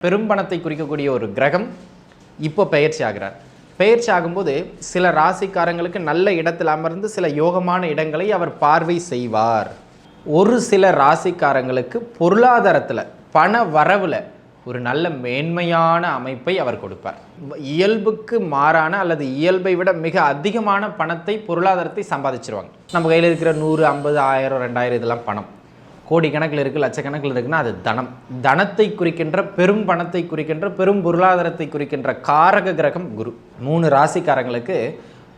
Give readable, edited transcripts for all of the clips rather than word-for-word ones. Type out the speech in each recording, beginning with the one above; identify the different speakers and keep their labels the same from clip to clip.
Speaker 1: பெரும் பணத்தை குறிக்கக்கூடிய ஒரு கிரகம் இப்போ பெயர்ச்சி ஆகிறார். பெயர்ச்சி ஆகும்போது சில ராசிக்காரங்களுக்கு நல்ல இடத்தில் அமர்ந்து சில யோகமான இடங்களை அவர் பார்வை செய்வார். ஒரு சில ராசிக்காரங்களுக்கு பொருளாதாரத்தில் பண வரவில் ஒரு நல்ல மேன்மையான அமைப்பை அவர் கொடுப்பார். இயல்புக்கு மாறான அல்லது இயல்பை விட மிக அதிகமான பணத்தை பொருளாதாரத்தை சம்பாதிச்சிருவாங்க. நம்ம கையில் இருக்கிற 100, 50, 1000, 2000 இதெல்லாம் பணம். கோடிக்கணக்கில் இருக்குது, லட்சக்கணக்கில் இருக்குன்னா அது தனம். தனத்தை குறிக்கின்ற, பெரும் பணத்தை குறிக்கின்ற, பெரும் பொருளாதாரத்தை குறிக்கின்ற காரக கிரகம் குரு. 3 ராசிக்காரங்களுக்கு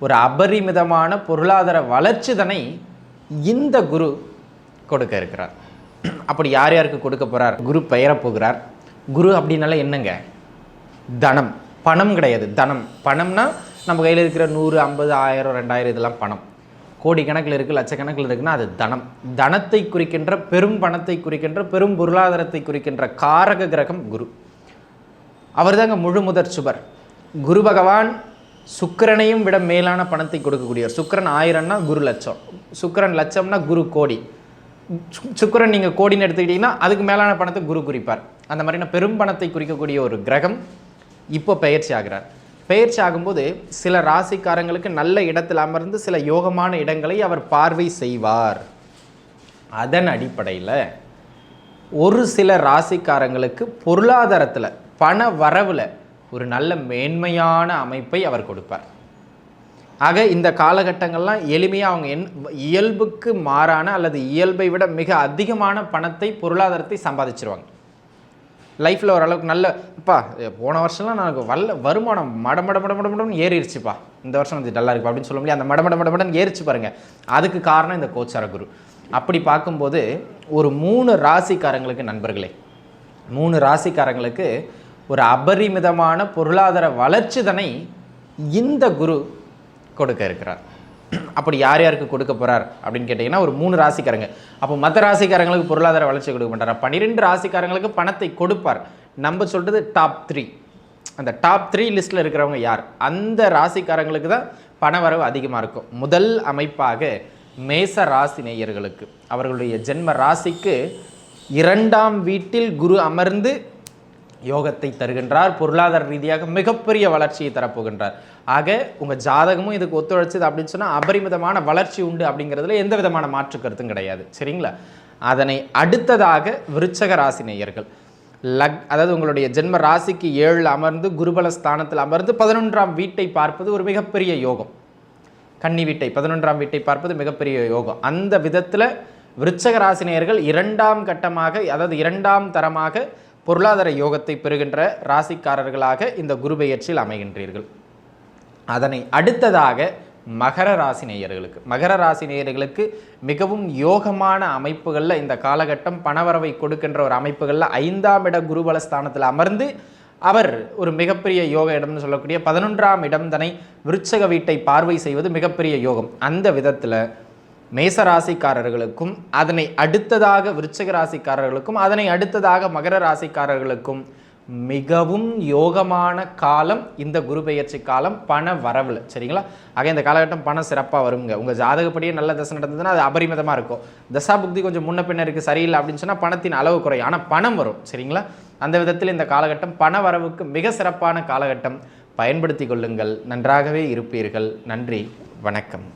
Speaker 1: ஒரு அபரிமிதமான பொருளாதார வளர்ச்சிதனை இந்த குரு கொடுக்க இருக்கிறார். அப்படி யார் யாருக்கு கொடுக்க போகிறார்? குரு பெயரப் போகிறார். குரு அப்படின்னால என்னங்க? தனம். பணம் கிடையாது, தனம். பணம்னா நம்ம கையில் இருக்கிற 100, 50, 1000, 2000 இதெல்லாம் பணம். கோடிக்கணக்கில் இருக்குது, லட்சக்கணக்கில் இருக்குன்னா அது தனம். தனத்தை குறிக்கின்ற, பெரும் பணத்தை குறிக்கின்ற, பெரும் பொருளாதாரத்தை குறிக்கின்ற காரக கிரகம் குரு. அவர் தாங்க முழு முதற் சுபர். குரு பகவான் சுக்கிரனையும் விட மேலான பணத்தை கொடுக்கக்கூடியவர். சுக்கிரன் 1000னா குரு லட்சம், சுக்கிரன் லட்சம்னா குரு கோடி. சுக்கிரன் நீங்கள் கோடின்னு எடுத்துக்கிட்டிங்கன்னா அதுக்கு மேலான பணத்தை குரு குறிப்பார். அந்த மாதிரினா பெரும் பணத்தை குறிக்கக்கூடிய ஒரு கிரகம் இப்போ பெயர்ச்சி ஆகிறார். பெயர்ச்சி ஆகும்போது சில ராசிக்காரங்களுக்கு நல்ல இடத்தில் அமர்ந்து சில யோகமான இடங்களை அவர் பார்வை செய்வார். அதன் அடிப்படையில் ஒரு சில ராசிக்காரங்களுக்கு பொருளாதாரத்தில் பண வரவில் ஒரு நல்ல மேன்மையான அமைப்பை அவர் கொடுப்பார். ஆக இந்த காலகட்டங்கள்லாம் எளிமையாக அவங்க இயல்புக்கு மாறான அல்லது இயல்பை விட மிக அதிகமான பணத்தை பொருளாதாரத்தை சம்பாதிச்சிருவாங்க. லைஃப்பில் ஓரளவுக்கு நல்ல இப்போ போன வருஷம்லாம் எனக்கு வருமானம் மடமடன்னு ஏறிடுச்சுப்பா, இந்த வருஷம் கொஞ்சம் டல்லாக இருக்குப்பா அப்படின்னு சொல்ல முடியாது. அந்த மடமடன்னு ஏறிச்சு பாருங்கள். அதுக்கு காரணம் இந்த கோச்சார குரு. அப்படி பார்க்கும்போது ஒரு 3 ராசிக்காரங்களுக்கு நண்பர்களே, 3 ராசிக்காரங்களுக்கு ஒரு அபரிமிதமான பொருளாதார வளர்ச்சிதனை இந்த குரு கொடுக்க இருக்கிறார். அப்படி யார் யாருக்கு கொடுக்க போகிறார் அப்படின்னு கேட்டிங்கன்னா ஒரு 3 ராசிக்காரங்க. அப்போ மற்ற ராசிக்காரங்களுக்கு பொருளாதார வளர்ச்சி கொடுக்க மாட்டார். 12 ராசிக்காரங்களுக்கு பணத்தை கொடுப்பார். நம்ம சொல்கிறது டாப் 3. அந்த டாப் 3 லிஸ்ட்டில் இருக்கிறவங்க யார்? அந்த ராசிக்காரங்களுக்கு தான் பண வரவு அதிகமாக இருக்கும். முதல் அமைப்பாக மேச ராசி நேயர்களுக்கு, அவர்களுடைய ஜென்ம ராசிக்கு 2ஆம் வீட்டில் குரு அமர்ந்து யோகத்தை தருகின்றார். பொருளாதார ரீதியாக மிகப்பெரிய வளர்ச்சியை தரப்போகின்றார். ஆக உங்கள் ஜாதகமும் இதுக்கு ஒத்துழைச்சது அப்படின்னு சொன்னால் அபரிமிதமான வளர்ச்சி உண்டு அப்படிங்கிறதுல எந்த விதமான மாற்று கருத்தும் கிடையாது. சரிங்களா? அதனை அடுத்ததாக விருச்சக ராசி நேயர்கள், அதாவது உங்களுடைய ஜென்ம ராசிக்கு 7 அமர்ந்து குருபல ஸ்தானத்தில் அமர்ந்து 11ஆம் வீட்டை பார்ப்பது ஒரு மிகப்பெரிய யோகம். கன்னி வீட்டை 11ஆம் வீட்டை பார்ப்பது மிகப்பெரிய யோகம். அந்த விதத்தில் விருச்சக ராசி நேயர்கள் 2ஆம் கட்டமாக, அதாவது 2ஆம் தரமாக பொருளாதார யோகத்தை பெறுகின்ற ராசிக்காரர்களாக இந்த குரு பெயர்ச்சியில் அமைகின்றீர்கள். அதனை அடுத்ததாக மகர ராசி நேயர்களுக்கு, மகர ராசி நேயர்களுக்கு மிகவும் யோகமான அமைப்புகளில் இந்த காலகட்டம் பணவரவை கொடுக்கின்ற ஒரு அமைப்புகளில் 5ஆம் இட குருபலஸ்தானத்தில் அமர்ந்து அவர் ஒரு மிகப்பெரிய யோக இடம்னு சொல்லக்கூடிய 11ஆம் இடம் தன்னை விருச்சக வீட்டை பார்வை செய்வது மிகப்பெரிய யோகம். அந்த விதத்தில் மேச ராசிக்காரர்களுக்கும், அதனை அடுத்ததாக விருச்சிக ராசிக்காரர்களுக்கும், அதனை அடுத்ததாக மகர ராசிக்காரர்களுக்கும் மிகவும் யோகமான காலம் இந்த குரு பெயர்ச்சி காலம் பண வரவில். சரிங்களா? ஆக இந்த காலகட்டம் பணம் சிறப்பாக வருங்க. உங்கள் ஜாதகப்படியே நல்ல தசை நடந்ததுன்னா அது அபரிமிதமாக இருக்கும். தசா புக்தி கொஞ்சம் முன்ன பின்ன இருக்குது, சரியில்லை அப்படின்னு சொன்னால் பணத்தின் அளவு குறையும், ஆனால் பணம் வரும். சரிங்களா? அந்த விதத்தில் இந்த காலகட்டம் பண வரவுக்கு மிக சிறப்பான காலகட்டம். பயன்படுத்தி கொள்ளுங்கள். நன்றாகவே இருப்பீர்கள். நன்றி, வணக்கம்.